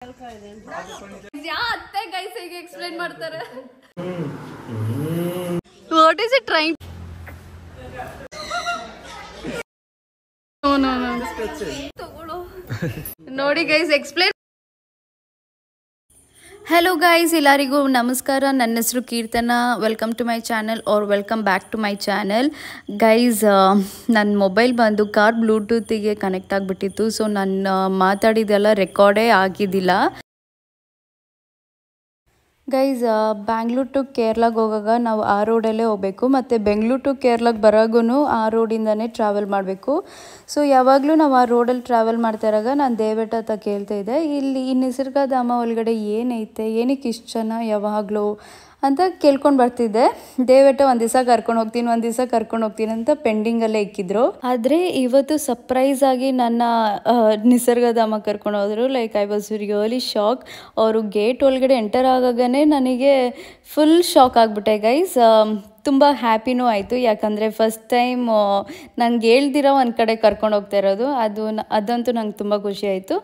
ಅತ್ತೆ ಗೈಸ್ ಹೇಗೆ ಎಕ್ಸ್ಪ್ಲೈನ್ ಮಾಡ್ತಾರೆ. What is it trying? ನೋಡಿ ಗೈಸ್ ಎಕ್ಸ್ಪ್ಲೈನ್. ಹಲೋ ಗೈಸ್, ಎಲ್ಲರಿಗೂ ನಮಸ್ಕಾರ. ನನ್ನ ಹೆಸರು Keerthana. Welcome to my channel or welcome back to my channel. Guys, ನನ್ನ ಮೊಬೈಲ್ ಬಂದು ಕಾರ್ ಬ್ಲೂಟೂತಿಗೆ ಕನೆಕ್ಟ್ ಆಗಿಬಿಟ್ಟಿತ್ತು. ಸೊ ನಾನು ಮಾತಾಡಿದೆಲ್ಲ ರೆಕಾರ್ಡೇ ಆಗಿದ್ದಿಲ್ಲ. ಗೈಸ್, ಬ್ಯಾಂಗ್ಳೂರ್ ಟು ಕೇರಳಗೆ ಹೋಗಾಗ ನಾವು ಆ ರೋಡಲ್ಲೇ ಹೋಗಬೇಕು, ಮತ್ತು ಬೆಂಗಳೂರು ಟು ಕೇರಳಗೆ ಬರೋಗೂ ಆ ರೋಡಿಂದನೇ ಟ್ರಾವೆಲ್ ಮಾಡಬೇಕು. ಸೊ ಯಾವಾಗಲೂ ನಾವು ಆ ರೋಡಲ್ಲಿ ಟ್ರಾವೆಲ್ ಮಾಡ್ತಾ ಇರಾಗ ನಾನು ದಯವಿಟ್ಟು ಹತ್ರ ಕೇಳ್ತಾ ಇದ್ದೆ, ಇಲ್ಲಿ ಈ ನಿಸರ್ಗಧಾಮ ಒಳಗಡೆ ಏನೈತೆ, ಏನಕ್ಕೆ ಇಷ್ಟು ಜನ ಯಾವಾಗಲೂ ಅಂತ ಕೇಳ್ಕೊಂಡು ಬರ್ತಿದ್ದೆ. ದಯವಿಟ್ಟು ಒಂದು ದಿವಸ ಕರ್ಕೊಂಡು ಹೋಗ್ತೀನಿ ಅಂತ ಪೆಂಡಿಂಗಲ್ಲೇ ಇಕ್ಕಿದ್ರು. ಆದರೆ ಇವತ್ತು ಸರ್ಪ್ರೈಸ್ ಆಗಿ ನನ್ನ ನಿಸರ್ಗಧಾಮ ಕರ್ಕೊಂಡು ಹೋದರು. Like I was really shock. ಅವರು ಗೇಟ್ ಒಳಗಡೆ ಎಂಟರ್ ಆಗಾಗನೇ ನನಗೆ ಫುಲ್ ಶಾಕ್ ಆಗಿಬಿಟ್ಟೆ ಗೈಸ್. ತುಂಬ ಹ್ಯಾಪಿನೂ ಆಯಿತು, ಯಾಕಂದರೆ ಫಸ್ಟ್ ಟೈಮ್ ನಂಗೆ ಹೇಳ್ದಿರೋ ಒಂದು ಕಡೆ ಕರ್ಕೊಂಡು ಹೋಗ್ತಾ ಇರೋದು. ಅದಂತೂ ನಂಗೆ ತುಂಬ ಖುಷಿ ಆಯಿತು.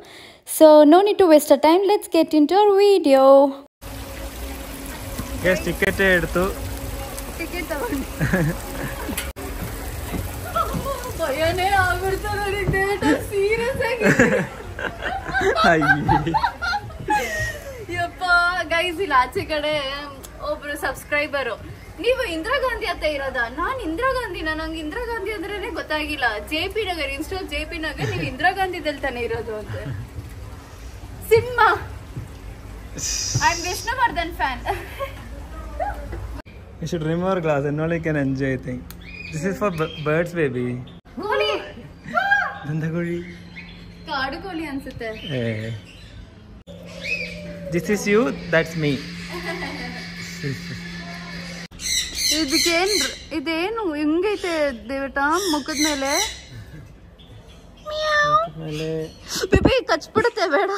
So no need to waste a time, let's get into our video. Ticket എടുത്തു. ಟಿಕೆಟ್ ತಗೊಂಡು ಭಯನೇ ಆಗ್ಬಿಡ್ತು ನನಗೆ. ಸೀರಿಯಸ್ ಆಗಿ ಯಪ್ಪ ಗೈಸ್, ಇಲ್ಲಿ ಆಚೆ ಕಡೆ ಒಬ್ರು ಸಬ್ಸ್ಕ್ರೈಬರು, ನೀವು ಇಂದಿರಾ ಗಾಂಧಿ ಅಂತ ಇರೋದ? ನಾನು ಇಂದಿರಾ ಗಾಂಧಿನ? ನಂಗೆ ಇಂದಿರಾ ಗಾಂಧಿ ಅಂದ್ರೇನೆ ಗೊತ್ತಾಗಿಲ್ಲ. JP Nagar, insta JP Nagar, ನೀವು ಇಂದಿರಾ ಗಾಂಧಿದಲ್ಲಿ ತಾನೇ ಇರೋದು ಅಂತ. Cinema I am Vishnuvardhan fan. You should remove glass and only can enjoy thing. This is for birds, baby. ಕೋಳಿ, ದಂದಗೋಳಿ, ಕಾಡು ಕೋಳಿ ಅನ್ಸುತ್ತೆ. This is you, that's me. ಇದೇನು ಹೆಂಗೈತೆ ದೇವಟ ಮುಖದ ಮೇಲೆ? ಬೇಬಿ ಕಚ್ಬಿಡುತ್ತೆ, ಬೇಡ.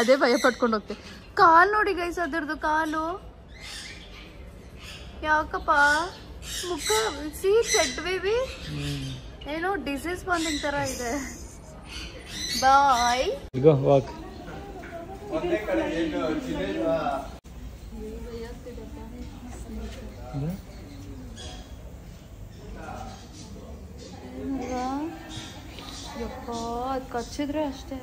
ಅದೇ ಭಯ ಪಟ್ಕೊಂಡು ಹೋಗ್ತೆ. ಕಾಲು ನೋಡಿ ಗೈಸ್, ಅದರದ್ದು ಕಾಲು ಯಾಕಪ್ಪ? ಮುಖ ಸಿ ಚೆಟ್ ಬೇಬಿ, ಏನೋ ಡಿಸೀಸ್ ಬಂದಿನ ತರ ಇದೆ. ಬಾಯ್, go walk. ಯಪ್ಪ, ಅದು ಕಚ್ಚಿದ್ರೆ ಅಷ್ಟೇ.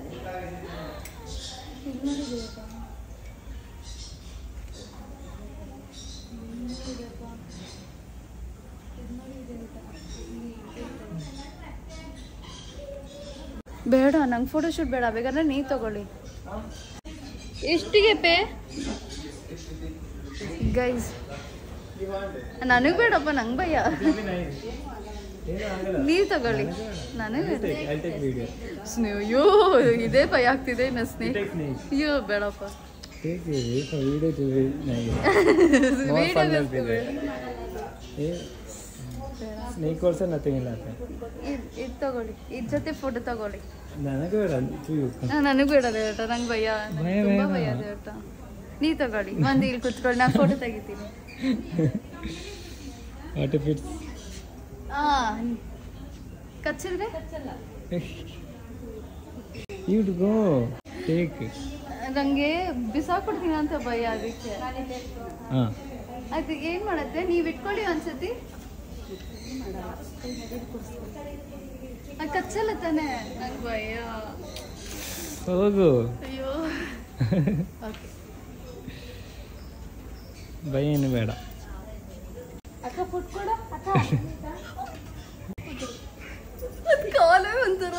ಬೇಡ, ನಂಗೆ ಫೋಟೋ ಶೂಟ್ ಬೇಡ. ಬೇಕಾದ್ರೆ ನೀ ತಗೊಳ್ಳಿ. ಎಷ್ಟಿಗೆ ಪೇ ಗೈಸ್? ನನಗೆ ಬೇಡಪ್ಪ, ನಂಗೆ ಭಯ. ನೀವ್ ತಗೊಳ್ಳಿ, ನನಗೆ. ಅಯ್ಯೋ, ಇದೇ ಭಯ ಆಗ್ತಿದೆ. ಇನ್ನು ಸ್ನೇಕ್, ಅಯ್ಯೋ ಬೇಡಪ್ಪ. Snake also nothing in that. ಇದು ತಗೊಳ್ಳಿ, ಇದ್ರ ಜೊತೆ ಫೋಟೋ ತಗೊಳ್ಳಿ. ನನಗೆ ಬೇಡ, ನನಗೆ ಬೇಡ ದೇವಟ, ನಂಗೆ ಭಯ, ತುಂಬಾ ಭಯ ದೇವಟ. ನೀ ತಗೊಳ್ಳಿ, ಒಂದು ಇಲ್ಲಿ ಕುತ್ಕೊಳ್ಳಿ, ನಾನು ಫೋಟೋ ತೆಗಿತೀನಿ. ಕಚ್ಚಿದ್ರೆ ನಂಗೆ ಬಿಸಾಕ್ಬಿಡ್ತೀನಿ ಅಂತ ಭಯ, ಅದಕ್ಕೆ. ಅದಕ್ಕೆ ಏನ್ ಮಾಡತ್ತೆ, ನೀವ್ ಇಟ್ಕೊಳ್ಳಿ ಒಂದ್ಸತಿ. ಕಚ್ಚಲ್ಲ ತಾನೆ, ನಂಗೆ ಭಯ. ಹೋಗು. ಅಯ್ಯೋ, ಭಯ ಏನು ಬೇಡ. ಅಕ್ಕ ಪುಟ್ಕೊಡ, ಅಕ್ಕ. ಅದು ಕಾಲೇ ಒಂಥರ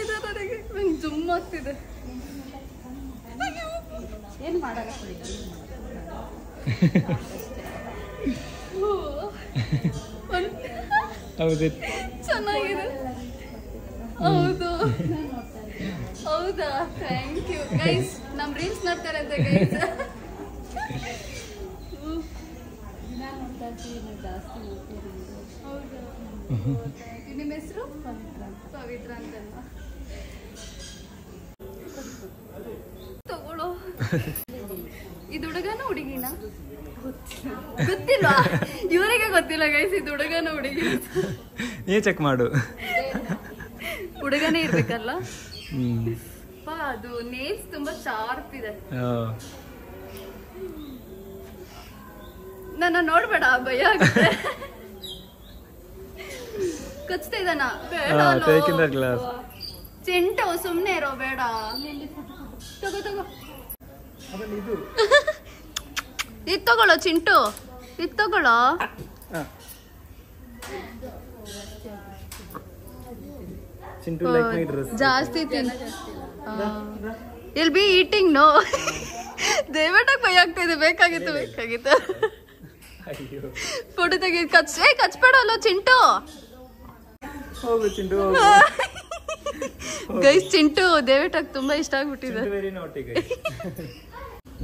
ಇದೆ ನನಗೆ, ನಂಗೆ ಜುಮ್ ಆಗ್ತಿದೆ. ಏನ್ ಮಾಡಲ್ಲ, ಹೌದು, ಚೆನ್ನಾಗಿದೆ. ಹೌದು, ಹೌದಾ? Thank you guys. ನಮ್ ರೀಲ್ಸ್ ನೋಡ್ತಾರೆ ಅಂತ ಗೈಸ್. ನಿಮ್ಮ ಹೆಸರು? ಪವಿತ್ರ ಅಂತಲ್ವಾ? ತಗೊಳ್ಳೋ. ಇದು ಹುಡುಗನ ಹುಡುಗಿನ ಗೊತ್ತಿಲ್ವಾ? ಇವರಿಗೆ ಗೊತ್ತಿಲ್ಲ ಗೈಸ್, ಇದು ಹುಡುಗನ ಹುಡುಗಿ. ನೀ ಚೆಕ್ ಮಾಡು. ಹುಡುಗನೇ ಇರ್ಬೇಕಲ್ಲ. ಅದು ನೇಲ್ಸ್ ತುಂಬಾ ಶಾರ್ಪ್ ಇದೆ. ನನ್ನ ನೋಡ್ಬೇಡ, ಭಯ ಆಗುತ್ತೆ. ಕಚ್ತಾ ಇದ್ದಾನ? ಚಿಂಟು ಸುಮ್ನೆ ಇರೋ, ಬೇಡ. ತಗೋ ತಗೋ, ಇದು ತಗೊಳ್ಳೋ ಚಿಂಟು, ಇದು ತಗೊಳ್ಳೋ. ಜಾಸ್ತಿ ಇಲ್ ಬಿ ಈಟಿಂಗ್ ನೋ. ದಯವಿಟ್ಟು ಭಯ ಆಗ್ತಾ ಇದೆ. ಬೇಕಾಗಿತ್ತು ಫೋಟೋ ತೆಗಿ. ಕಚ್ಬೇಡಲ್ಲ ಚಿಂಟು. ಗೈಸ್ ಚಿಂಟು ದೇವೇಟಾಗ್ ತುಂಬಾ ಇಷ್ಟ ಆಗ್ಬಿಟ್ಟಿದೆ.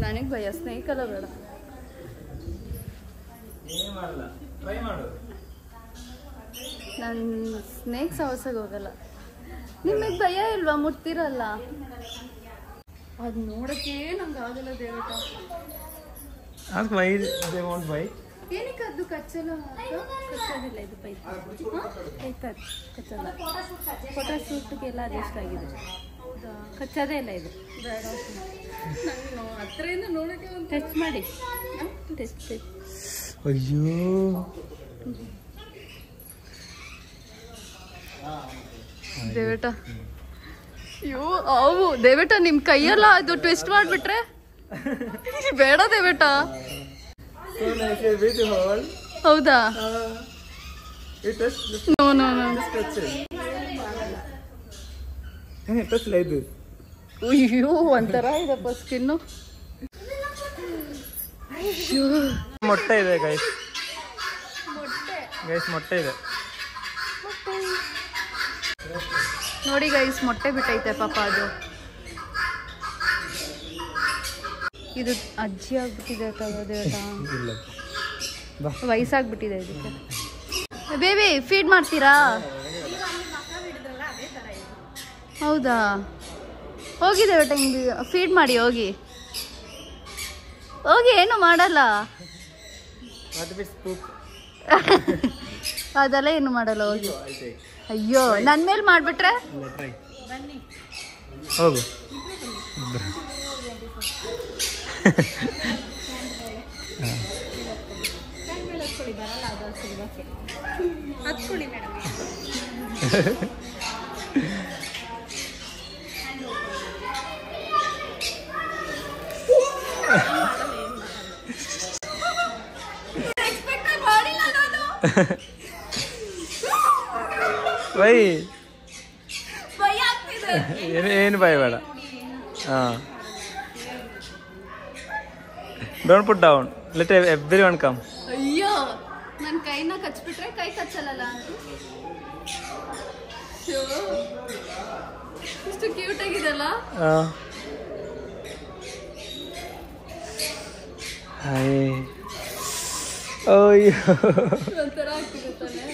ನನಗ್ ಭಯ, ಸ್ನೇಕ್ ಅಲ್ಲ, ಬೇಡ. ನನ್ ಸ್ನೇಕ್ ಸಾಹಸಕ್ಕೆ ಹೋಗಲ್ಲ. ನಿಮಗ್ ಭಯ ಇಲ್ವಾ? ಮುಟ್ತಿರಲ್ಲ. ಅದ್ ನೋಡಕ್ಕೆ ನಂಗೆ ಆಗಲ್ಲ ದೇವೇಟ. ಏನಕ್ಕೆ ಅದು ಕಚ್ಚಲ್ಲ? ಕಚ್ಚೋದಿಲ್ಲ, ಇದು ಪೈಪ್ ಕಚ್ಚಲ್ಲ. ಫೋಟೋ ಶೂಟ್ಗೆಲ್ಲ ಅದೆಷ್ಟ ಆಗಿದೆ, ಕಚ್ಚೋದೇ ಇಲ್ಲ ಇದು. ಬೇಡ, ಹತ್ರದಿಂದ ನೋಡಕ್ಕೆ ಟಚ್ ಮಾಡಿ. ಅಯ್ಯೋ ದೇವೇಟ, ಅಯ್ಯೋ ಅವು ದೇವೇಟ ನಿಮ್ ಕೈಯಲ್ಲ ಅದು ಟ್ವಿಸ್ಟ್ ಮಾಡ್ಬಿಟ್ರೆ ಬೇಡ ದೇವೇಟ. ಹೌದಾ? ಅಯ್ಯೋ ಒಂಥರ ಇದಪ್ಪ ಸ್ಕಿನ್ನು. ಮೊಟ್ಟೆ ಇದೆ ಗೈಸ್, ಮೊಟ್ಟೆ ಇದೆ ನೋಡಿ ಗೈಸ್. ಮೊಟ್ಟೆ ಬಿಟ್ಟೈತೆ ಪಾಪ ಅದು. ಇದು ಅಜ್ಜಿ ಆಗ್ಬಿಟ್ಟಿದೆ ವಯಸ್ಸಾಗ್ಬಿಟ್ಟಿದೆ ಇದಕ್ಕೆ. ಬೇಬಿ ಫೀಡ್ ಮಾಡ್ತೀರಾ? ಹೌದಾ? ಹೋಗಿದೆ ಬೇಟ, ಹಿಂಗೆ ಫೀಡ್ ಮಾಡಿ ಹೋಗಿ. ಏನು ಮಾಡಲ್ಲ ಅದೆಲ್ಲ ಏನು ಮಾಡಲ್ಲ, ಹೋಗಿ. ಅಯ್ಯೋ ನನ್ ಮೇಲೆ ಮಾಡ್ಬಿಟ್ರೆ ಹೋಗು. ಬೈ ಏನು ಭಯ ಬೇಡ. Don't put down, let everyone come. ಅಯ್ಯೋ ನನ್ನ ಕೈನ ಕಚ್ಬಿಟ್ರೆ ಕೈ ಕಚ್ಚಲ್ಲ. ಇಷ್ಟು ಕ್ಯೂಟ್ ಆಗಿದೆಲ್ಲ. ಅಯ್ಯೋ ಒಂಥರ ಆಗ್ತಿದೆ ತಾನೆ.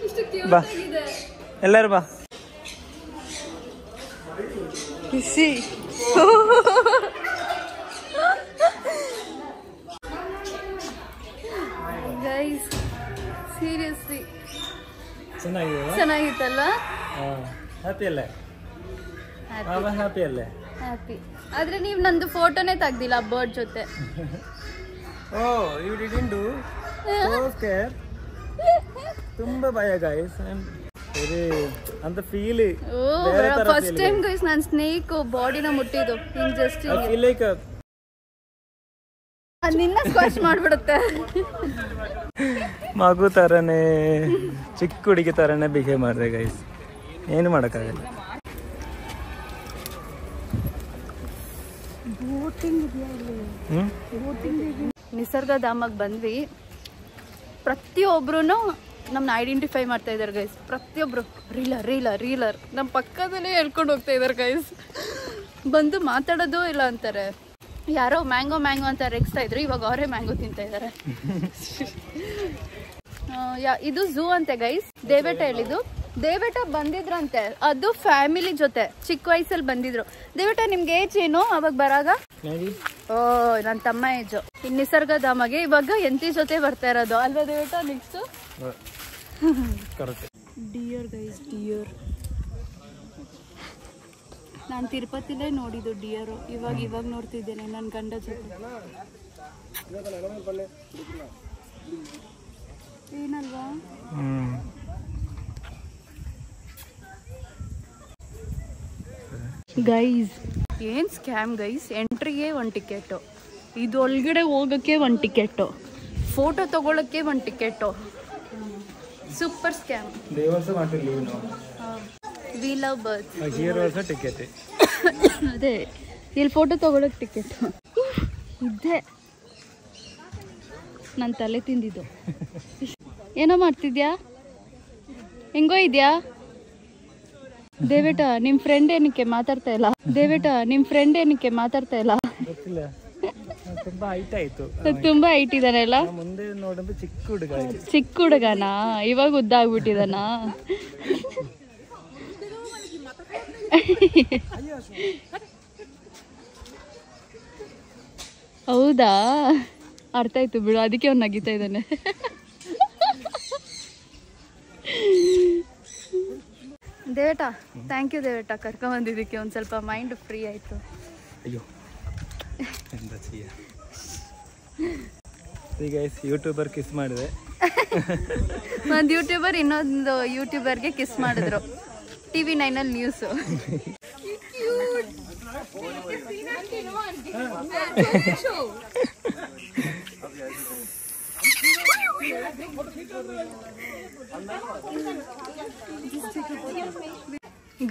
ಇಷ್ಟು ಕ್ಯೂಟ್ ಬಾ ಆಗಿದೆ. ಎಲ್ಲರೂ ಬಾ. ಖುಷಿ ಗೈಸ್, ಸೀರಿಯಸ್ಲಿ ಚೆನ್ನಾಗಿತ್ತಲ್ಲ? ಹ್ಯಾಪಿ ಅಲ್ಲೇ? ಹ್ಯಾಪಿ ಅಲ್ಲೇ? ಹ್ಯಾಪಿ. ಆದ್ರೆ ನೀವು ನಂದು ಫೋಟೋನೇ ತೆಗ್ದಿಲ್ಲ ಬರ್ಡ್ ಜೊತೆ. Oh you didn't do so scare. ತುಂಬಾ ಭಯ ಗೈಸ್. ಅಂತ ಫೀಲ್. ಫಸ್ಟ್ ಟೈಮ್ ಗೈಸ್ ನಾನು ಸ್ನೇಕ್ ಬಾಡಿನ ಮುಟ್ಟಿದ್ದು. ಹಿಂಗ್ ಜಸ್ಟ್ ಲೈಕ್ ನಿನ್ನ ಸ್ಕ್ವಾಶ್ ಮಾಡ್ಬಿಡುತ್ತೆ. ಮಗು ತರನೇ, ಚಿಕ್ಕ ಹುಡುಗಿ ತರನೇ ಬಿಹೇವ್ ಮಾಡಿದೆ ಗೈಸ್. ಏನು ಮಾಡೋಕ್ಕಾಗಲ್ಲ. ನಿಸರ್ಗಧಾಮಕ್ಕೆ ಬಂದ್ವಿ. ಪ್ರತಿಯೊಬ್ರು ನಮ್ಮನ್ನ ಐಡೆಂಟಿಫೈ ಮಾಡ್ತಾ ಇದ್ದಾರೆ ಗೈಸ್. ಪ್ರತಿಯೊಬ್ರು ರೀಲರ್ ನಮ್ಮ ಪಕ್ಕದಲ್ಲೇ ಹೇಳ್ಕೊಂಡು ಹೋಗ್ತಾ ಇದ್ದಾರೆ ಗೈಸ್. ಬಂದು ಮಾತಾಡೋದು ಇಲ್ಲ ಅಂತಾರೆ. ಯಾರೋ ಮ್ಯಾಂಗೋ ಅಂತ ರೆಕ್ಸ್ತಾ ಇದ್ರು, ಇವಾಗ ಅವರೇ ಮ್ಯಾಂಗೋ ತಿಂತಾ ಇದ್ದಾರೆ. ಇದು ಝೂ ಅಂತೆ ಗೈಸ್. ದೇವೇಟ ಹೇಳಿದ್ದು. ದೇವೇಟ ಬಂದಿದ್ರಂತೆ, ಅದು ಫ್ಯಾಮಿಲಿ ಜೊತೆ ಚಿಕ್ಕ ವಯಸ್ಸಲ್ಲಿ ಬಂದಿದ್ರು. ದೇವೇಟ ನಿಮ್ಗೆ ಏಜ್ ಏನು ಅವಾಗ ಬರಾಗ? ಓ ನನ್ನ ತಮ್ಮ ಏಜು. ಇನ್ನು ನಿಸರ್ಗಧಾಮಗೆ ಇವಾಗ ಎಂತಿ ಜೊತೆ ಬರ್ತಾ ಇರೋದು ಅಲ್ವಾ ದೇವೇಟ? ನೆಕ್ಸ್ಟ್ ಡಿಯರ್ ಗೈಸ್, ಡಿಯರ್ ನಾನು ತಿರುಪತಿಲೇ ನೋಡಿದ್ದು ಡಿಯರು, ಇವಾಗ ನೋಡ್ತಿದ್ದೇನೆ ನನ್ನ ಗಂಡ ಜೊತೆ. ಏನಲ್ವಾ ಗೈಸ್, ಏನು ಸ್ಕ್ಯಾಮ್ ಗೈಸ್. ಎಂಟ್ರಿಗೆ 1 ಟಿಕೆಟು, ಇದು ಒಳಗಡೆ ಹೋಗೋಕ್ಕೆ 1 ಟಿಕೆಟು, ಫೋಟೋ ತಗೊಳ್ಳೋಕ್ಕೆ 1 ticket. Super scam. They also want to leave now. We love birds. Here also ticket. ಅದೇ ಇಲ್ಲಿ ಫೋಟೋ ತಗೊಳ್ಳೋಕೆ ಟಿಕೆಟ್ ಇದ್ದೆ. ನನ್ನ ತಲೆ ತಿಂದಿದ್ದು. ಏನೋ ಮಾಡ್ತಿದ್ಯಾ? ಹೆಂಗೋ ಇದೆಯಾ? ದೇವೇಟ ನಿಮ್ಮ ಫ್ರೆಂಡ್ ಏನಕ್ಕೆ ಮಾತಾಡ್ತಾ ಇಲ್ಲ? ಗೊತ್ತಿಲ್ಲ, ತುಂಬಾ ಹೈಟ್ ಆಯ್ತು. ತುಂಬಾ ಹೈಟ್ ಇದಾನಲ್ಲ. ಮುಂದೆ ನೋಡಿದ್ರೆ ಚಿಕ್ಕ ಹುಡುಗನಾ? ಇವಾಗ ಉದ್ದ ಆಗ್ಬಿಟ್ಟಿದಾನ? ಹೌದಾ, ಅರ್ಥ ಆಯ್ತು ಬಿಡು, ಅದಕ್ಕೆ ಅವ್ನು ನಗಿತಾ ಇದ್ದಾನೆ. ದೇವೇಟ, ಥ್ಯಾಂಕ್ ಯು ದೇವೇಟ, ಕರ್ಕೊಂಬಂದಿದ್ದಕ್ಕೆ. ಒಂದು ಸ್ವಲ್ಪ ಮೈಂಡ್ ಫ್ರೀ ಆಯಿತು. ಅಯ್ಯೋ ಈಗ ಯೂಟ್ಯೂಬರ್ ಕಿಸ್ ಮಾಡಿದೆ. ಒಂದು ಯೂಟ್ಯೂಬರ್ ಇನ್ನೊಂದು ಯೂಟ್ಯೂಬರ್ಗೆ ಕಿಸ್ ಮಾಡಿದ್ರು. TV9 ಅಲ್ಲಿ ನ್ಯೂಸು.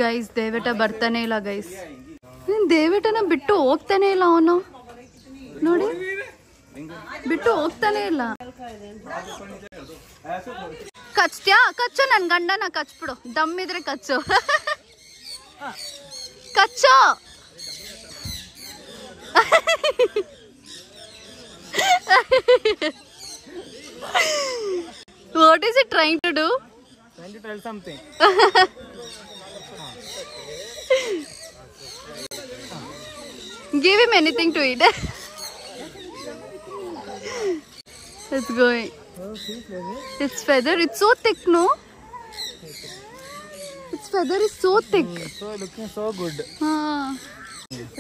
ಗೈಸ್, ದೇವೇಟ ಬರ್ತಾನೆ ಇಲ್ಲ ಗೈಸ್. ದೇವೇಟನ ಬಿಟ್ಟು ಹೋಗ್ತಾನೆ ಇಲ್ಲ ಅವನು. ನೋಡಿ, ಬಿಟ್ಟು ಹೋಗ್ತಾನೆ ಇಲ್ಲ. ಕಚ್ತ್ಯಾ? ಕಚ್ಚು, ನನ್ ಗಂಡನ ಕಚ್ಬಿಡು. ದಮ್ಮಿದ್ರೆ ಕಚ್ಚು. ಕಚ್ಚು. What is it trying to do? Trying to tell something. Give him anything to eat. It's going. Its feather, it's so thick, no? Its feather is so thick. So looking so good.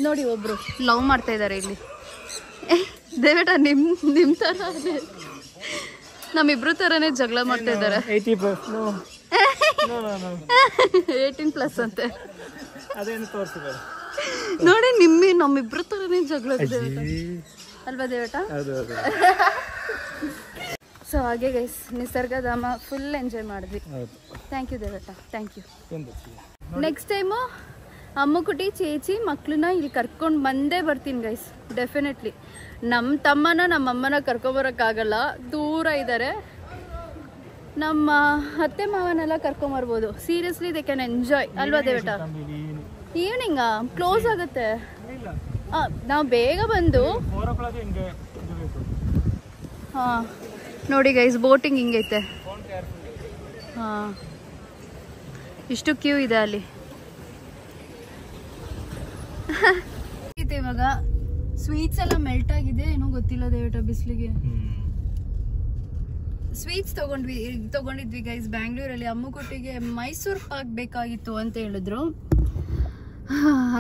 ನೋಡಿ, ಒಬ್ರು love ಮಾಡ್ತಾ ಇದ್ದಾರೆ ಇಲ್ಲಿ. ದೇವೇಟ ನಿಮ್ ತರ ನಮ್ಮಿಬ್ರು ತರನೇ ಜಗಳ ಮಾಡ್ತಾ ಇದ್ದಾರೆ. 18+ ಅಂತೆ. ಅದೇನು ತೋರಿಸಿದ್ದಾರೆ ನೋಡಿ, ನಮ್ಮಿಬ್ರು ತರನೇ ಜಗಳ ಅಲ್ವಾ ದೇವೇಟ? ಸೊ ಹಾಗೆ ಗೈಸ್, ನಿಸರ್ಗಧಾಮ ಫುಲ್ ಎಂಜಾಯ್ ಮಾಡಿದ್ವಿ. ಥ್ಯಾಂಕ್ ಯು ದೇವೇಟ, thank you. Next time Ammukutti ಚೇಚಿ ಮಕ್ಳನ್ನ ಇಲ್ಲಿ ಕರ್ಕೊಂಡು ಬಂದೇ ಬರ್ತೀನಿ ಗೈಸ್, ಡೆಫಿನೆಟ್ಲಿ. ನಮ್ಮ ತಮ್ಮನ ನಮ್ಮ ಅಮ್ಮನ ಕರ್ಕೊಬರೋಕ್ಕಾಗಲ್ಲ, ದೂರ ಇದ್ದಾರೆ. ನಮ್ಮ ಅತ್ತೆ ಮಾವನೆಲ್ಲ ಕರ್ಕೊಂಬರ್ಬೋದು. ಸೀರಿಯಸ್ಲಿ ದೇ ಕ್ಯಾನ್ ಎಂಜಾಯ್, ಅಲ್ವಾ ದೇವೇಟ? ಈವ್ನಿಂಗಾ ಕ್ಲೋಸ್ ಆಗುತ್ತೆ. ನಾವು ಬೇಗ ಬಂದು ಹಾಂ ನೋಡಿ ಗೈಸ್, ಬೋಟಿಂಗ್ ಹಿಂಗೈತೆ. ಹಾಂ, ಇಷ್ಟು ಕ್ಯೂ ಇದೆ ಅಲ್ಲಿ. ಇವಾಗ ಸ್ವೀಟ್ಸ್ ಎಲ್ಲ ಮೆಲ್ಟ್ ಆಗಿದೆ, ಏನೋ ಗೊತ್ತಿಲ್ಲ ದೇವೇಟ ಬಿಸಿಲಿಗೆ. ಸ್ವೀಟ್ಸ್ ತಗೊಂಡಿದ್ವಿ ಗೈಸ್ ಬ್ಯಾಂಗ್ಳೂರಲ್ಲಿ. ಅಮ್ಮುಕುಟ್ಟಿಗೆ ಮೈಸೂರು ಪಾಕ್ ಬೇಕಾಗಿತ್ತು ಅಂತ ಹೇಳಿದ್ರು,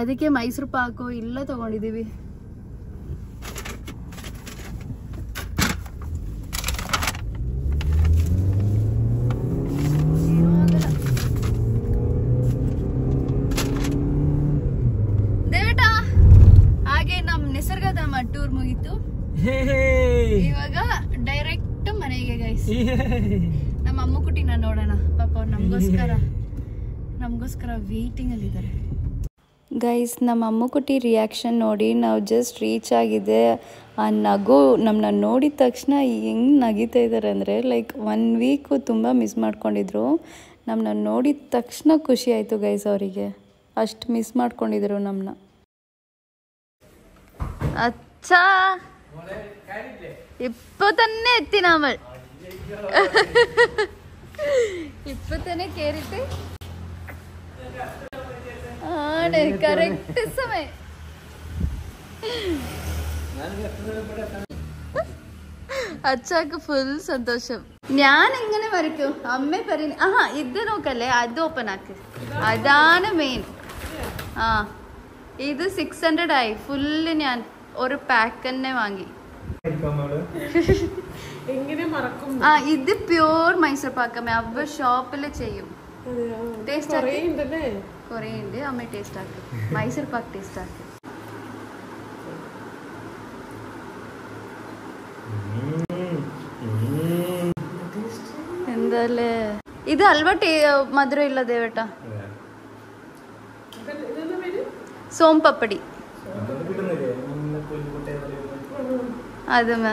ಅದಕ್ಕೆ ಮೈಸೂರು ಪಾಕು ಇಲ್ಲ ತಗೊಂಡಿದ್ದೀವಿ. ನಿಸರ್ಗಧಾಮ ಟೂರ್ ಮುಗಿತು, ಇವಾಗ ಡೈರೆಕ್ಟ್ ಮನೆಗೆ ಗೈಸ್. ನಮ್ಮ ಅಮ್ಮುಕುಟಿನ ನೋಡೋಣ, ಪಾಪ ಅವ್ರು ನಮಗೋಸ್ಕರ ವೇಟಿಂಗ್ ಅಲ್ಲಿ ಇದ್ದಾರೆ ಗೈಸ್. ನಮ್ಮ ಅಮ್ಮುಕುಟಿ ರಿಯಾಕ್ಷನ್ ನೋಡಿ ನಾವು ಜಸ್ಟ್ ರೀಚ್ ಆಗಿದೆ. ಆ ನಗು ನಮ್ಮನ್ನ ನೋಡಿದ ತಕ್ಷಣ ಹೆಂಗೆ ನಗಿತಾ ಇದ್ದಾರೆ ಅಂದರೆ, ಲೈಕ್ 1 ವೀಕು ತುಂಬ ಮಿಸ್ ಮಾಡ್ಕೊಂಡಿದ್ರು. ನಮ್ಮನ್ನ ನೋಡಿದ ತಕ್ಷಣ ಖುಷಿ ಆಯಿತು ಗೈಸ್, ಅವರಿಗೆ ಅಷ್ಟು ಮಿಸ್ ಮಾಡ್ಕೊಂಡಿದ್ರು ನಮ್ಮನ್ನ. അച്ഛാ ഇപ്പൊ തന്നെ എത്തി നമ്മൾ. ഇപ്പൊ തന്നെ കേറിട്ട് ആണ് കറക്റ്റ് സമയം. അച്ഛക്ക് ഫുൾ സന്തോഷം. ഞാൻ എങ്ങനെ വരയ്ക്കും? അമ്മ പറയുന്നു, ഇത് നോക്കല്ലേ, അത് ഓപ്പൺ ആക്ക്, അതാണ് മെയിൻ. ആ ഇത് 600 ആയി ഫുള്ള്. ഞാൻ ഒരു പാക്ക് തന്നെ വാങ്ങി. ഇത് പ്യൂർ മൈസൂർ പാക്കമ്മ അവ ഷോപ്പില് ചെയ്യും. ടേസ്റ്റ് കൊറേ ഉണ്ട്. അമ്മ ടേസ്റ്റ് ആക്കി മൈസൂർ പാക്ക് ടേസ്റ്റ് ആക്കി. എന്താല്ലേ ഇത് അൽവ മധുരം ഇല്ല ദേവേട്ട. സോം പപ്പടി അതമ്മ.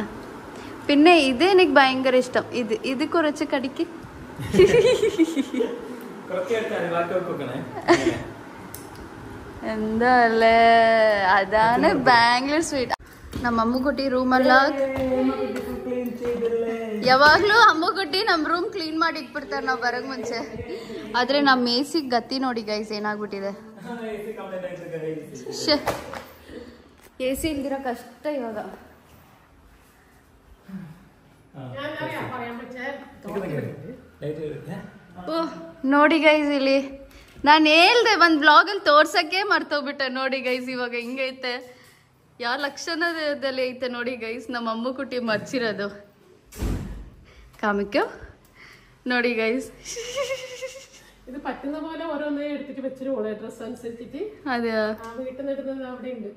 പിന്നെ ഇത് എനിക്ക് ഭയങ്കര ഇഷ്ടം. ഇത് കുറച്ച് കടിക്ക്. എന്താല്ലേ ಅದಾನೆ ಬ್ಯಾಂಗ್ಳೂರ್ ಸ್ವೀಟ್. ನಮ್ಮ ಅಮ್ಮಗುಟ್ಟಿ ರೂಮಲ್ಲ ಯಾವಾಗ್ಲೂ ಅಮ್ಮಗುಟ್ಟಿ ನಮ್ ರೂಮ್ ಕ್ಲೀನ್ ಮಾಡಿ ಇಟ್ಬಿಡ್ತಾರೆ ನಾವ್ ಬರಕ್ ಮುಂಚೆ. ಆದ್ರೆ ನಮ್ ಎಸಿ ಗತಿ ನೋಡಿ ಗೈಸ್ ಏನಾಗ್ಬಿಟ್ಟಿದೆ. ಎಸಿ ಇಲ್ದಿರೋ ಕಷ್ಟ ಇವಾಗ. ನೋಡಿ ಗೈಸ್ ಇಲ್ಲಿ ನಾನು ಹೇಳ್ದೆ ಒಂದ್ ಬ್ಲಾಗ್ ಅಲ್ಲಿ ತೋರ್ಸಕ್ಕೆ ಮರ್ತೋಗ್ಬಿಟ್ಟೆ. ನೋಡಿ ಗೈಸ್ ಇವಾಗ ಹಿಂಗೈತೆ, ಯಾವ ಲಕ್ಷಣದಲ್ಲಿ ಐತೆ ನೋಡಿ ಗೈಸ್. ನಮ್ಮ ಅಮ್ಮ ಕುಟ್ಟಿ ಮರ್ಚಿರೋದು കാമിക്കോ ನೋಡಿ ഗൈസ്. ഇത് പറ്റുന്ന പോലെ ഓരോന്നേ എടുത്തിട്ട് വെച്ചിട്ട് ഡ്രസ് അനുസരിച്ചിട്ട് അതെയോ വീട്ടിൽ നിന്ന് അവിടെ ഉണ്ട്.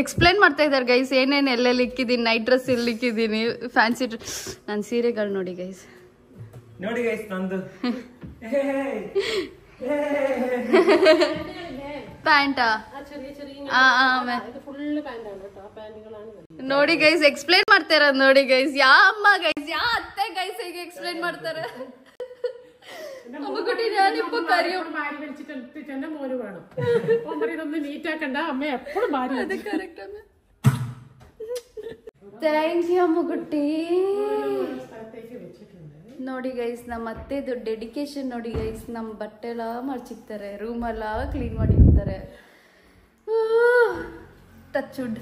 ಎಕ್ಸ್ಪ್ಲೇನ್ ಮಾಡ್ತಾ ಇದ್ದಾರೆ ಗೈಸ್ ಏನೇನು ಎಲ್ಲೆಲ್ಲಿ ಇಕ್ಕಿದೀನಿ. ನೈಟ್ ಡ್ರೆಸ್ ಇಲ್ಲಿ ಇಕ್ಕಿದೀನಿ, ಫ್ಯಾನ್ಸಿ ನನ್ನ ಸೀರೆಗಳು ನೋಡಿ ಗೈಸ್. ನೋಡಿ ಗೈಸ್ ನಂದು ಪ್ಯಾಂಟಾ ನೋಡಿ ಗೈಸ್. ಎಕ್ಸ್ಪ್ಲೇನ್ ಮಾಡ್ತಾ ಇರೋದು ನೋಡಿ ಗೈಸ್. ಯಾ ಅಮ್ಮ ಗೈಸ್, ಯಾ ಅತ್ತೆ ಗೈಸ್ ಹೇಗೆ ಎಕ್ಸ್ಪ್ಲೇನ್ ಮಾಡ್ತಾರೆ. മോന് വേണം ഇതൊന്ന് നീറ്റാക്കണ്ട അമ്മ എപ്പോഴും ഭാര്യ. Thank you Ammagutti. ನೋಡಿ ಗೈಸ್ ನಮ್ಮ ಅತ್ತೆದು ಡೆಡಿಕೇಶನ್ ನೋಡಿ ಗೈಸ್. ನಮ್ಮ ಬಟ್ಟೆ ಎಲ್ಲ ಮರ್ಚಿಕ್ತಾರೆ, ರೂಮ್ ಎಲ್ಲ ಕ್ಲೀನ್ ಮಾಡಿರ್ತಾರೆ. ಟಚ್ವುಡ್.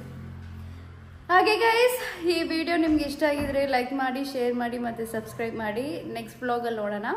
ಹಾಗೆ ಗೈಸ್ ಈ ವಿಡಿಯೋ ನಿಮ್ಗೆ ಇಷ್ಟ ಆಗಿದ್ರೆ ಲೈಕ್ ಮಾಡಿ, ಶೇರ್ ಮಾಡಿ ಮತ್ತು ಸಬ್ಸ್ಕ್ರೈಬ್ ಮಾಡಿ. ನೆಕ್ಸ್ಟ್ ಬ್ಲಾಗಲ್ಲಿ ನೋಡೋಣ.